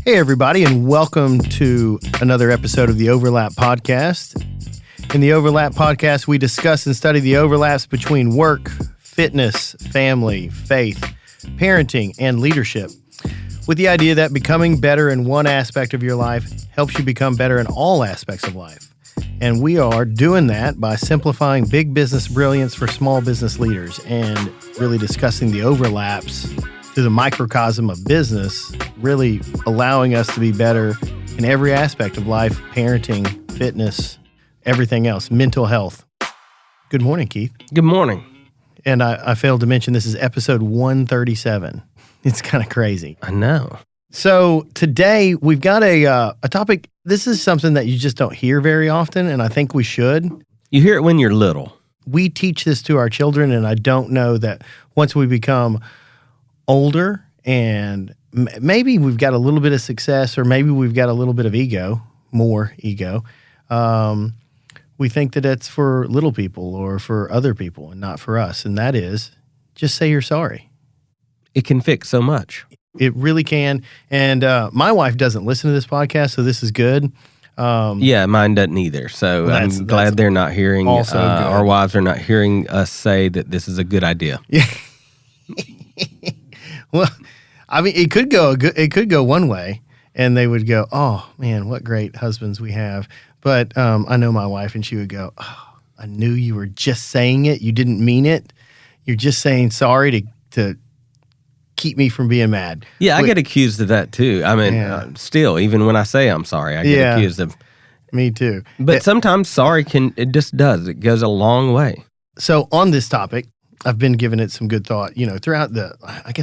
Hey, everybody, and welcome to another episode of the Overlap Podcast. In the Overlap Podcast, we discuss and study the overlaps between work, fitness, family, faith, parenting, and leadership, with the idea that becoming better in one aspect of your life helps you become better in all aspects of life. And we are doing that by simplifying big business brilliance for small business leaders and really discussing the overlaps to the microcosm of business, really allowing us to be better in every aspect of life, parenting, fitness, everything else, mental health. Good morning, Keith. Good morning. And I failed to mention this is episode 137. It's kind of crazy. I know. So today we've got a topic. This is something that you just don't hear very often, and I think we should. You hear it when you're little. We teach this to our children, and I don't know that once we become older and maybe we've got a little bit of success, or maybe we've got a little bit of more ego. We think that it's for little people or for other people and not for us. And that is, just say you're sorry. It can fix so much. It really can. And my wife doesn't listen to this podcast, so this is good. Yeah, mine doesn't either. So I'm glad they're not hearing, our wives are not hearing us say that this is a good idea. Yeah. Well, I mean, it could go one way, and they would go, "Oh man, what great husbands we have." But I know my wife, and she would go, "Oh, I knew you were just saying it. You didn't mean it. You're just saying sorry to keep me from being mad." Yeah, I get accused of that too. I mean, still, even when I say I'm sorry, I get accused of. Me too. But sometimes sorry it just does. It goes a long way. So on this topic, I've been giving it some good thought, throughout the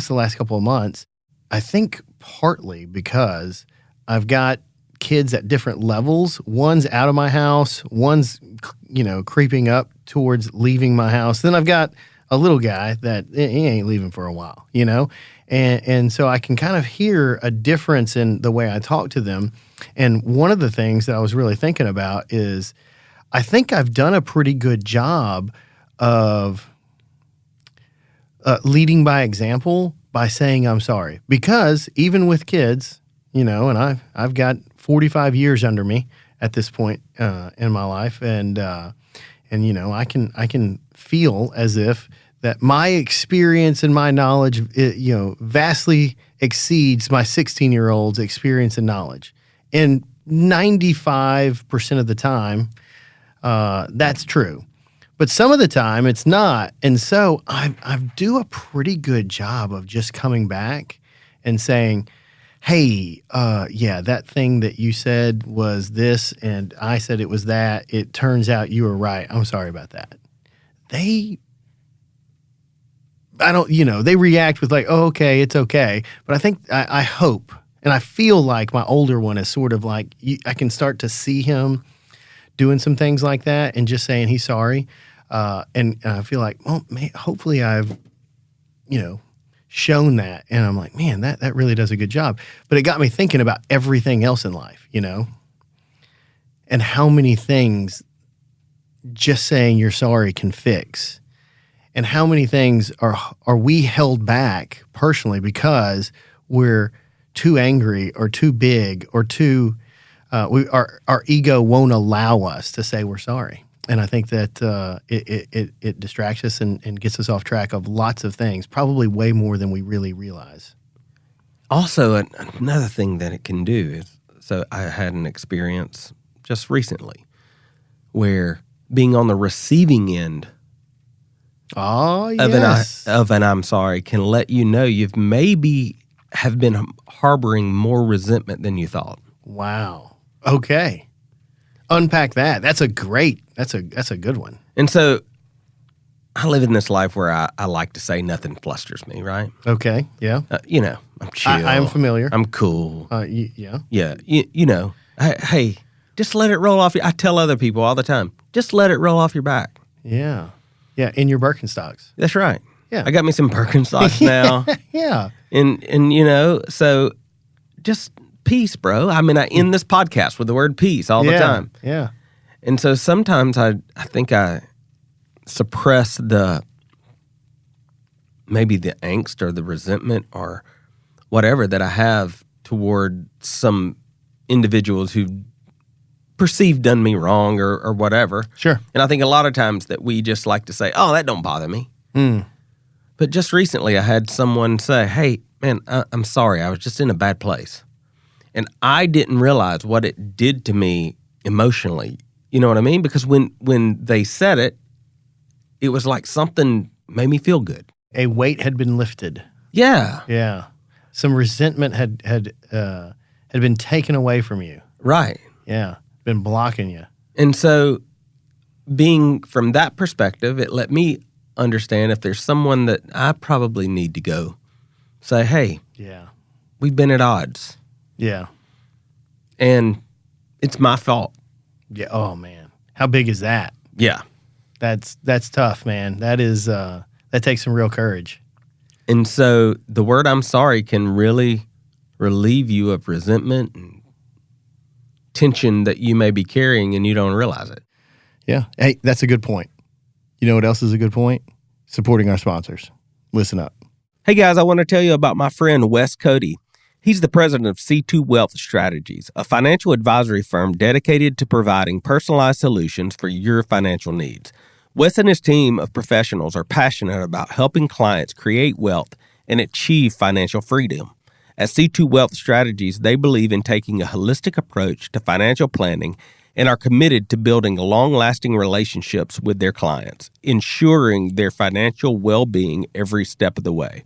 last couple of months. I think partly because I've got kids at different levels. One's out of my house. One's, creeping up towards leaving my house. Then I've got a little guy that he ain't leaving for a while, And so I can kind of hear a difference in the way I talk to them. And one of the things that I was really thinking about is I think I've done a pretty good job of leading by example by saying I'm sorry. Because even with kids, and I've got 45 years under me at this point in my life, and I can feel as if that my experience and my knowledge, vastly exceeds my 16-year-old's experience and knowledge. And 95% of the time, that's true. But some of the time, it's not. And so I do a pretty good job of just coming back and saying, hey, that thing that you said was this, and I said it was that. It turns out you were right. I'm sorry about that. They react with like, oh, okay, it's okay. But I think, I hope, and I feel like my older one is sort of like, I can start to see him doing some things like that and just saying he's sorry. And I feel like, well, man, hopefully I've, shown that. And I'm like, man, that really does a good job. But it got me thinking about everything else in life, and how many things just saying you're sorry can fix. And how many things are we held back personally because we're too angry or too big or too, our ego won't allow us to say we're sorry. And I think that it distracts us and gets us off track of lots of things, probably way more than we really realize. Also, another thing that it can do is, so I had an experience just recently where being on the receiving end of an I'm sorry can let you know you've maybe have been harboring more resentment than you thought. Wow. Okay. Unpack that. That's a good one. And so I live in this life where I like to say nothing flusters me, right? Okay, yeah. I'm chill. I am familiar. I'm cool. Yeah. Yeah, hey, just let it roll off. I tell other people all the time, just let it roll off your back. Yeah. Yeah, in your Birkenstocks. That's right. Yeah. I got me some Birkenstocks now. Yeah. And so just peace, bro. I mean, I end this podcast with the word peace all the time. Yeah. And so sometimes I think I suppress maybe the angst or the resentment or whatever that I have toward some individuals who perceived done me wrong or whatever. Sure. And I think a lot of times that we just like to say, oh, that don't bother me. But just recently I had someone say, hey, man, I'm sorry. I was just in a bad place. And I didn't realize what it did to me emotionally. You know what I mean? Because when they said it, it was like something made me feel good. A weight had been lifted. Yeah. Yeah. Some resentment had been taken away from you. Right. Yeah. Been blocking you. And so being from that perspective, it let me understand if there's someone that I probably need to go say, hey, we've been at odds. Yeah. And it's my fault. Yeah. Oh, man. How big is that? Yeah. That's tough, man. That is, that takes some real courage. And so the word I'm sorry can really relieve you of resentment and tension that you may be carrying and you don't realize it. Yeah. Hey, that's a good point. You know what else is a good point? Supporting our sponsors. Listen up. Hey guys, I want to tell you about my friend Wes Cody. He's the president of C2 Wealth Strategies, a financial advisory firm dedicated to providing personalized solutions for your financial needs. Wes and his team of professionals are passionate about helping clients create wealth and achieve financial freedom. At C2 Wealth Strategies, they believe in taking a holistic approach to financial planning and are committed to building long-lasting relationships with their clients, ensuring their financial well-being every step of the way.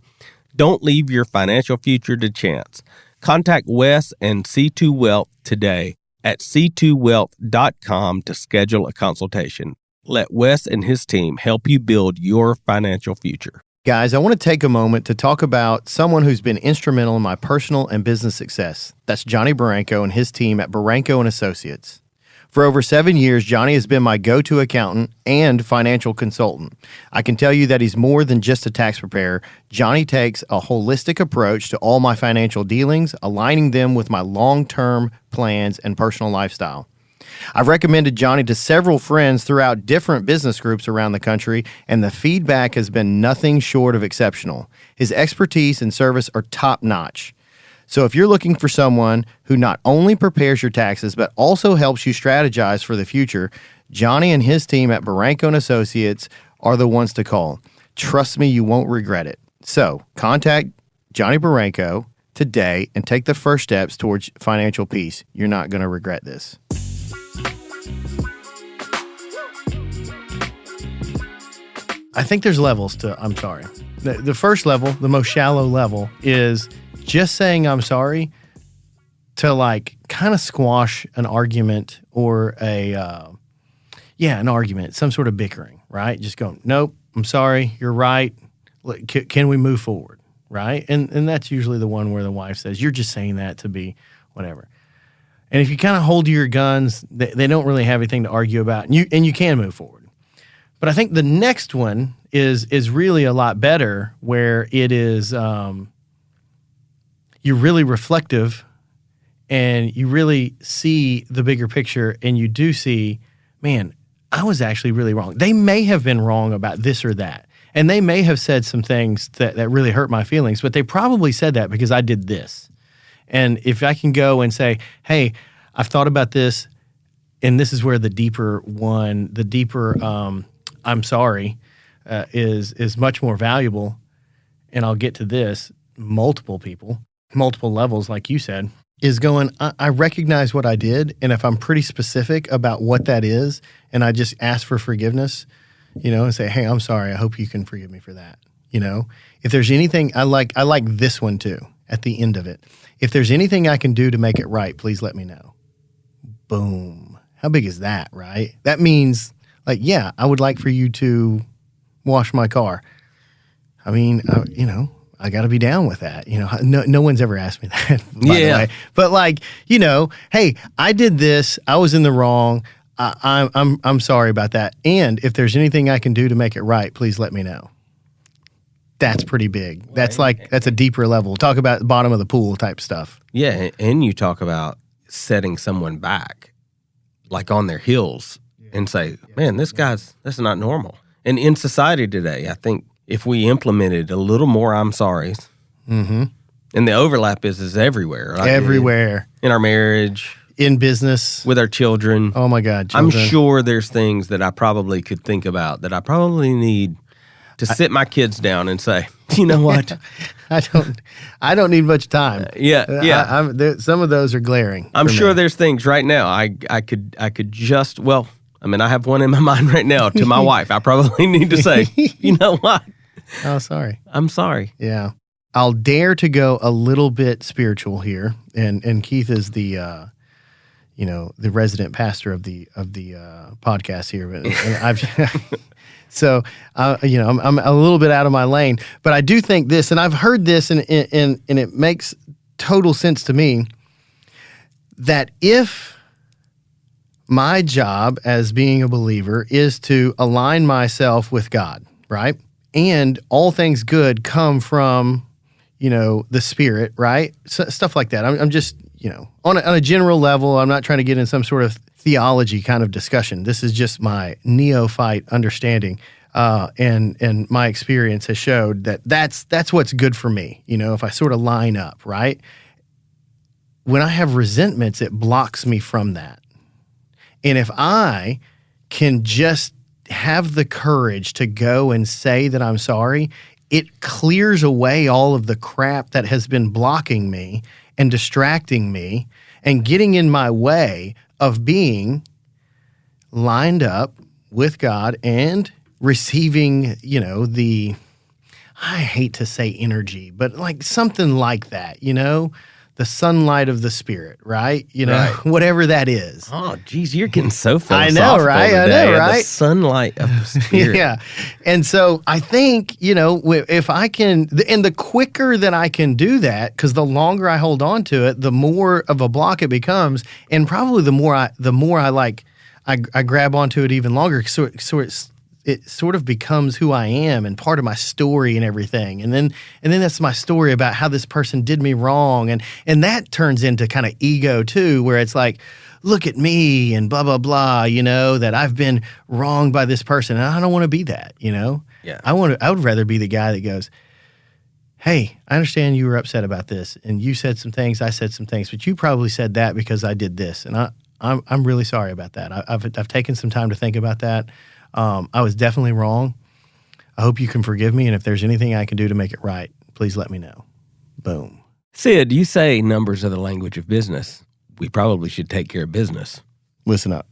Don't leave your financial future to chance. Contact Wes and C2 Wealth today at c2wealth.com to schedule a consultation. Let Wes and his team help you build your financial future. Guys, I want to take a moment to talk about someone who's been instrumental in my personal and business success. That's Johnny Barranco and his team at Barranco & Associates. For over 7 years, Johnny has been my go-to accountant and financial consultant. I can tell you that he's more than just a tax preparer. Johnny takes a holistic approach to all my financial dealings, aligning them with my long-term plans and personal lifestyle. I've recommended Johnny to several friends throughout different business groups around the country, and the feedback has been nothing short of exceptional. His expertise and service are top-notch. So if you're looking for someone who not only prepares your taxes, but also helps you strategize for the future, Johnny and his team at Barranco & Associates are the ones to call. Trust me, you won't regret it. So contact Johnny Barranco today and take the first steps towards financial peace. You're not going to regret this. I think there's levels to I'm sorry. The first level, the most shallow level, is just saying I'm sorry to like kind of squash an argument or an argument, some sort of bickering, right? Just go, nope, I'm sorry, you're right. Can we move forward, right? And that's usually the one where the wife says, you're just saying that to be whatever. And if you kind of hold to your guns, they don't really have anything to argue about, and you can move forward. But I think the next one is really a lot better, where it is you're really reflective and you really see the bigger picture, and you do see, man, I was actually really wrong. They may have been wrong about this or that, and they may have said some things that really hurt my feelings, but they probably said that because I did this. And if I can go and say, hey, I've thought about this, and this is where the deeper I'm sorry is much more valuable, and I'll get to this, multiple levels, like you said, is going, I recognize what I did, and if I'm pretty specific about what that is, and I just ask for forgiveness, and say, hey, I'm sorry, I hope you can forgive me for that. If there's anything, I like this one too, at the end of it. If there's anything I can do to make it right, please let me know. Boom. How big is that, right? That means, like, yeah, I would like for you to wash my car. I mean, I got to be down with that. No one's ever asked me that, by the way. But like, hey, I did this. I was in the wrong. I'm sorry about that. And if there's anything I can do to make it right, please let me know. That's pretty big. That's a deeper level. Talk about bottom of the pool type stuff. Yeah, and you talk about setting someone back, like on their heels, and say, man, that's not normal. And in society today, I think if we implemented a little more I'm sorries, And the overlap is everywhere. Right? Everywhere. In our marriage. In business. With our children. Oh, my God, children. I'm sure there's things that I probably could think about that I probably need to sit my kids down and say, you know what? I don't need much time. Yeah. Some of those are glaring. I'm sure there's things right now I could just, well, I mean, I have one in my mind right now to my wife. I probably need to say, you know what? Oh, sorry. I'm sorry. Yeah. I'll dare to go a little bit spiritual here. And Keith is the resident pastor of the podcast here. So, I'm a little bit out of my lane, but I do think this, and I've heard this, and it makes total sense to me, that if my job as being a believer is to align myself with God, right? And all things good come from, the Spirit, right? Stuff like that. I'm just, on a general level, I'm not trying to get in some sort of theology kind of discussion. This is just my neophyte understanding, and my experience has showed that that's what's good for me. If I sort of line up, right? When I have resentments, it blocks me from that. And if I can just have the courage to go and say that I'm sorry, it clears away all of the crap that has been blocking me and distracting me and getting in my way of being lined up with God and receiving, I hate to say energy, but like something like that, the sunlight of the Spirit, right? Right. Whatever that is. Oh, geez, you're getting so philosophical I know, right? today. I know, right? The sunlight of the Spirit. Yeah. And so I think, if I can, and the quicker that I can do that, because the longer I hold on to it, the more of a block it becomes. And probably the more I grab onto it even longer. So it sort of becomes who I am and part of my story and everything. And then that's my story about how this person did me wrong. And that turns into kind of ego too, where it's like, look at me and blah, blah, blah, that I've been wronged by this person. And I don't want to be that, Yeah. I would rather be the guy that goes, hey, I understand you were upset about this and you said some things, I said some things, but you probably said that because I did this. And I'm really sorry about that. I've taken some time to think about that. I was definitely wrong. I hope you can forgive me, and if there's anything I can do to make it right, please let me know. Boom. Sid, you say numbers are the language of business. We probably should take care of business. Listen up.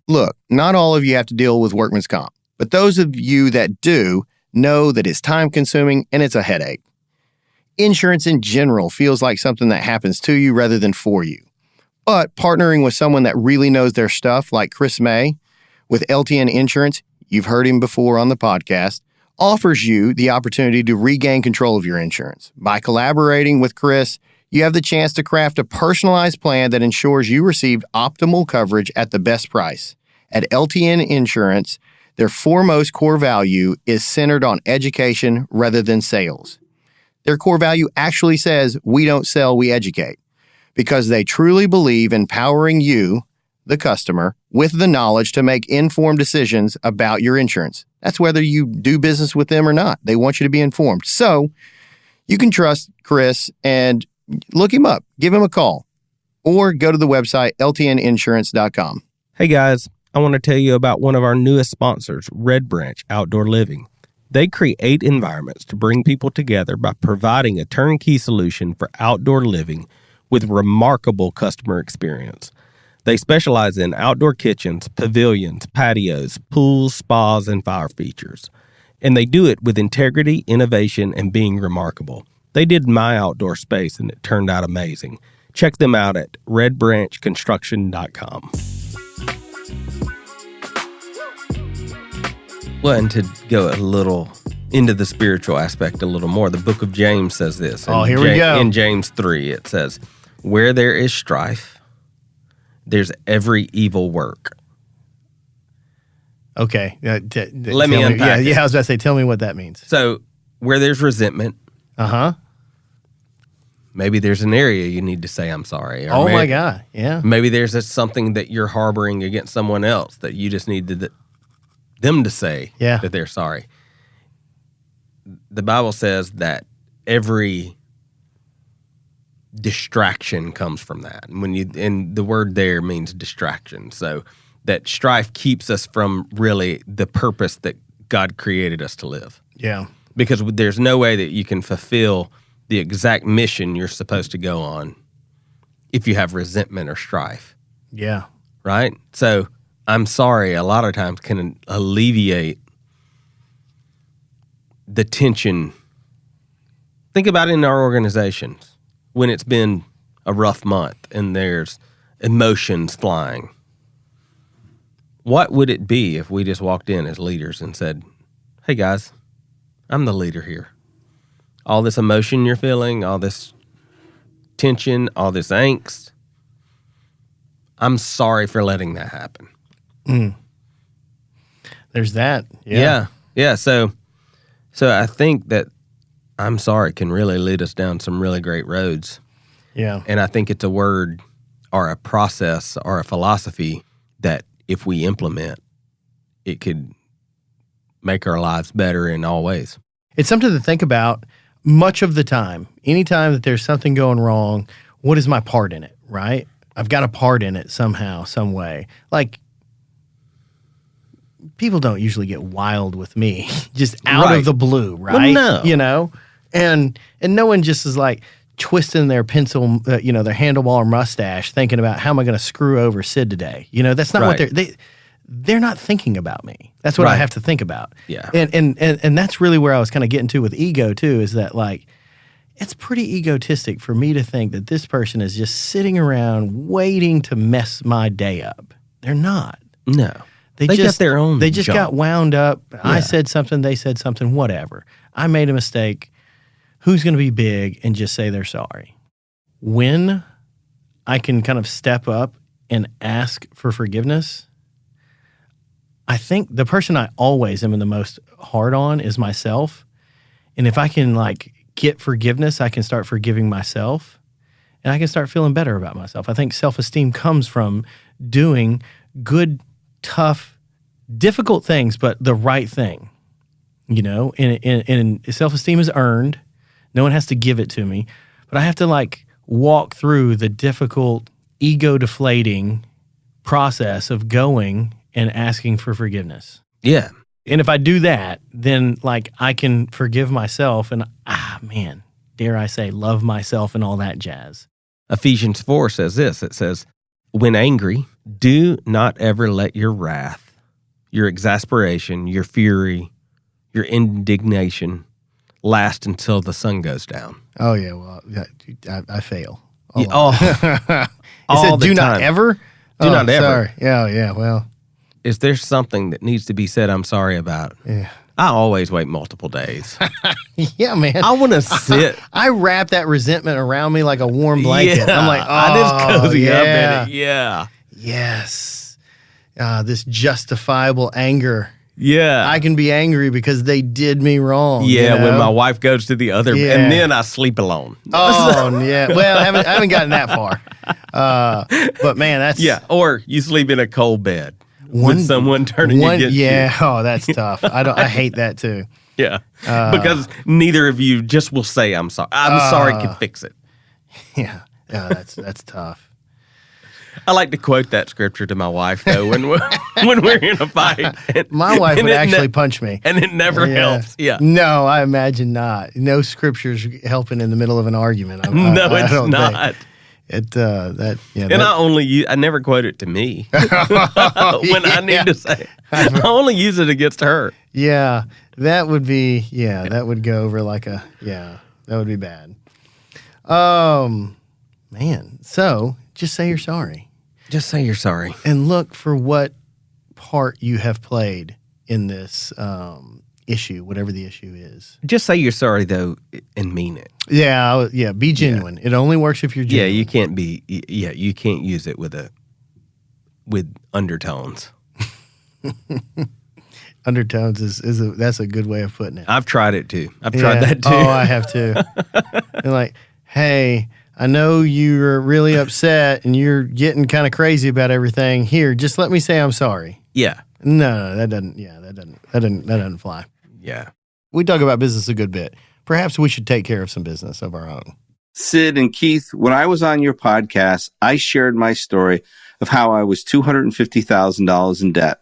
Look, not all of you have to deal with workman's comp, but those of you that do know that it's time-consuming and it's a headache. Insurance in general feels like something that happens to you rather than for you. But partnering with someone that really knows their stuff, like Chris May, with LTN Insurance, you've heard him before on the podcast, offers you the opportunity to regain control of your insurance. By collaborating with Chris, you have the chance to craft a personalized plan that ensures you receive optimal coverage at the best price. At LTN Insurance, their foremost core value is centered on education rather than sales. Their core value actually says, we don't sell, we educate, because they truly believe in empowering you, the customer, with the knowledge to make informed decisions about your insurance. That's whether you do business with them or not. They want you to be informed. So you can trust Chris and look him up, give him a call, or go to the website ltninsurance.com. Hey guys, I want to tell you about one of our newest sponsors, Red Branch Outdoor Living. They create environments to bring people together by providing a turnkey solution for outdoor living with remarkable customer experience. They specialize in outdoor kitchens, pavilions, patios, pools, spas, and fire features. And they do it with integrity, innovation, and being remarkable. They did my outdoor space, and it turned out amazing. Check them out at redbranchconstruction.com. Well, and to go a little into the spiritual aspect a little more, the book of James says this. Here we go. In James 3, it says, where there is strife, there's every evil work. Okay. Let me unpack it. Yeah, I was about to say, tell me what that means. So, where there's resentment, maybe there's an area you need to say, I'm sorry. Or my God, yeah. Maybe there's something that you're harboring against someone else that you just need them to say that they're sorry. The Bible says that every distraction comes from that. And the word there means distraction. So that strife keeps us from really the purpose that God created us to live. Yeah. Because there's no way that you can fulfill the exact mission you're supposed to go on if you have resentment or strife. Yeah. Right? So I'm sorry a lot of times can alleviate the tension. Think about it in our organizations when it's been a rough month and there's emotions flying. What would it be if we just walked in as leaders and said, hey guys, I'm the leader here. All this emotion you're feeling, all this tension, all this angst, I'm sorry for letting that happen. There's that. Yeah. So I think that I'm sorry can really lead us down some really great roads. Yeah. And I think it's a word or a process or a philosophy that if we implement, it could make our lives better in all ways. It's something to think about much of the time. Anytime that there's something going wrong, what is my part in it, right? I've got a part in it somehow, some way. Like, people don't usually get wild with me just out of the blue, right? Well, no. You know? And no one just is like twisting their pencil, their handlebar mustache thinking about how am I going to screw over Sid today? You know, that's not what they're not thinking about me. That's what I have to think about. Yeah. And that's really where I was kind of getting to with ego too, is that like, it's pretty egotistic for me to think that this person is just sitting around waiting to mess my day up. They're not. No. They got just their own They just job. got wound up. Yeah. I said something, they said something, whatever. I made a mistake. Who's going to be big and just say they're sorry? When I can kind of step up and ask for forgiveness, I think the person I always am the most hard on is myself. And if I can like get forgiveness, I can start forgiving myself and I can start feeling better about myself. I think self-esteem comes from doing good, tough, difficult things, but the right thing, and self-esteem is earned. No one has to give it to me, but I have to like walk through the difficult, ego-deflating process of going and asking for forgiveness. Yeah. And if I do that, then like I can forgive myself and, dare I say, love myself and all that jazz. Ephesians 4 says this. It says, when angry, do not ever let your wrath, your exasperation, your fury, your indignation last until the sun goes down. Oh, yeah. Well, I fail. It said do not ever? Do not ever. Sorry. Yeah. Well. Is there something that needs to be said I'm sorry about? Yeah. I always wait multiple days. Yeah, man. I want to sit. I wrap that resentment around me like a warm blanket. Yeah, I'm like, I just cozy up in it. Yeah. Yes. This justifiable anger. Yeah. I can be angry because they did me wrong. Yeah, when my wife goes to the other, and then I sleep alone. Oh, yeah. Well, I haven't gotten that far. But man, that's... Yeah, or you sleep in a cold bed with someone turning against you. Yeah, oh, that's tough. I hate that too. Yeah, because neither of you just will say, I'm sorry. I'm sorry can fix it. Yeah, that's tough. I like to quote that scripture to my wife, though, when we're in a fight. My wife would actually punch me. And it never helps. Yeah. No, I imagine not. No scripture's helping in the middle of an argument. No, it's not. I never quote it to me when I need to say. I only use it against her. Yeah, that would go over like that would be bad. Man, so just say you're sorry. Just say you're sorry. And look for what part you have played in this issue, whatever the issue is. Just say you're sorry, though, and mean it. Yeah, be genuine. Yeah. It only works if you're genuine. Yeah, you can't use it with undertones. Undertones that's a good way of putting it. I've tried it too. I've tried that too. Oh, I have too. And like, hey, I know you're really upset and you're getting kind of crazy about everything. Here, just let me say I'm sorry. Yeah. No, that doesn't fly. Yeah. We talk about business a good bit. Perhaps we should take care of some business of our own. Sid and Keith, when I was on your podcast, I shared my story of how I was $250,000 in debt,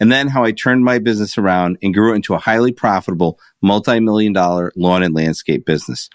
and then how I turned my business around and grew it into a highly profitable multi-million-dollar lawn and landscape business.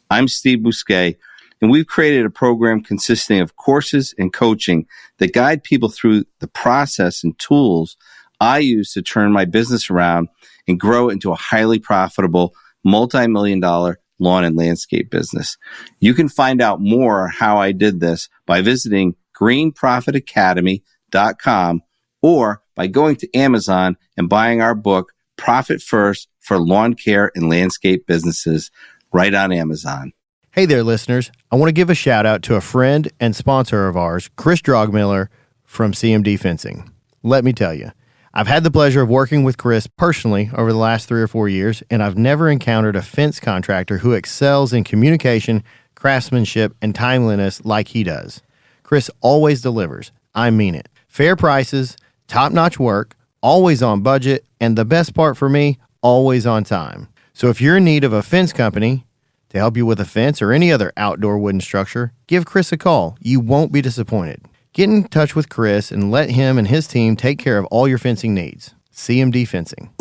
I'm Steve Bousquet, and we've created a program consisting of courses and coaching that guide people through the process and tools I use to turn my business around and grow it into a highly profitable multi-million-dollar lawn and landscape business. You can find out more how I did this by visiting greenprofitacademy.com or by going to Amazon and buying our book, Profit First for Lawn Care and Landscape Businesses, right on Amazon. Hey there, listeners. I want to give a shout out to a friend and sponsor of ours, Chris Drogmiller from CMD Fencing. Let me tell you, I've had the pleasure of working with Chris personally over the last 3 or 4 years, and I've never encountered a fence contractor who excels in communication, craftsmanship, and timeliness like he does. Chris always delivers. I mean it. Fair prices, top-notch work, always on budget, and the best part for me, always on time. So if you're in need of a fence company to help you with a fence or any other outdoor wooden structure, give Chris a call. You won't be disappointed. Get in touch with Chris and let him and his team take care of all your fencing needs. CMD Fencing.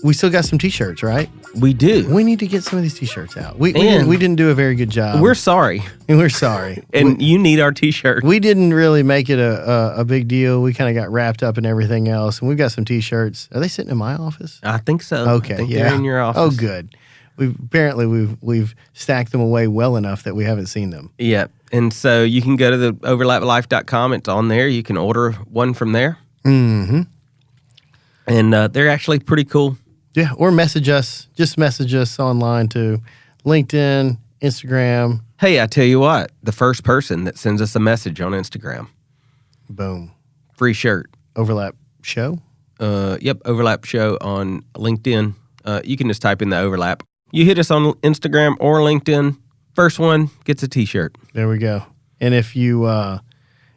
We still got some t-shirts, right? We do. We need to get some of these t-shirts out. We didn't do a very good job. We're sorry. We're sorry. And you need our t-shirt. We didn't really make it a big deal. We kind of got wrapped up in everything else. And we've got some t-shirts. Are they sitting in my office? I think so. Okay, I think yeah. they're in your office. Oh, good. We've stacked them away well enough that we haven't seen them. Yeah. And so you can go to the overlaplife.com. It's on there. You can order one from there. Mm-hmm. And they're actually pretty cool. Yeah, or message us. Just message us online to LinkedIn, Instagram. Hey, I tell you what, the first person that sends us a message on Instagram, Boom. free shirt. Overlap show? Yep, Overlap Show on LinkedIn. You can just type in the Overlap. You hit us on Instagram or LinkedIn, first one gets a t-shirt. There we go. And if you're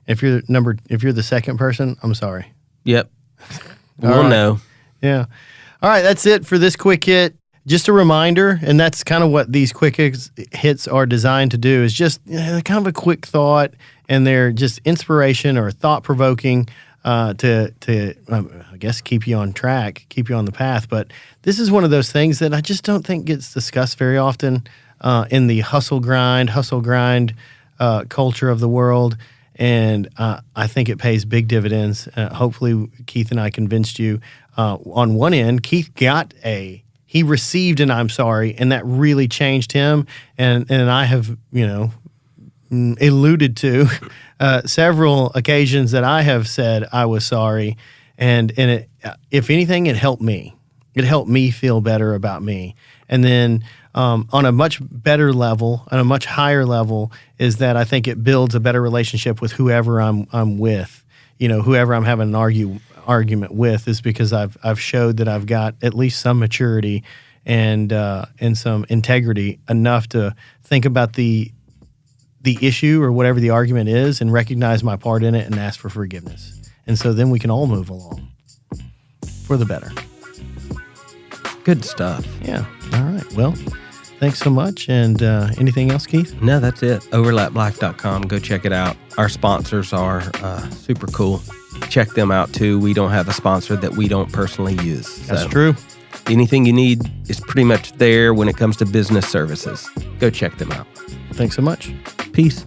the second person, I'm sorry. Yep. We'll know. Yeah. All right, that's it for this quick hit. Just a reminder, and that's kind of what these quick hits are designed to do, is just kind of a quick thought, and they're just inspiration or thought-provoking to I guess, keep you on track, keep you on the path. But this is one of those things that I just don't think gets discussed very often in the hustle grind culture of the world. And I think it pays big dividends. Hopefully, Keith and I convinced you. On one end, Keith he received an I'm sorry, and that really changed him. And I have, alluded to several occasions that I have said I was sorry. And it, if anything, it helped me. It helped me feel better about me. And then on a much better level, on a much higher level, is that I think it builds a better relationship with whoever I'm with. Whoever I'm having an argument with, is because I've showed that I've got at least some maturity and some integrity enough to think about the issue or whatever the argument is and recognize my part in it and ask for forgiveness. And so then we can all move along for the better. Good stuff. Yeah. All right. Well, thanks so much. And anything else, Keith? No, that's it. Overlaplife.com. Go check it out. Our sponsors are super cool. Check them out, too. We don't have a sponsor that we don't personally use. That's true. Anything you need is pretty much there when it comes to business services. Go check them out. Thanks so much. Peace.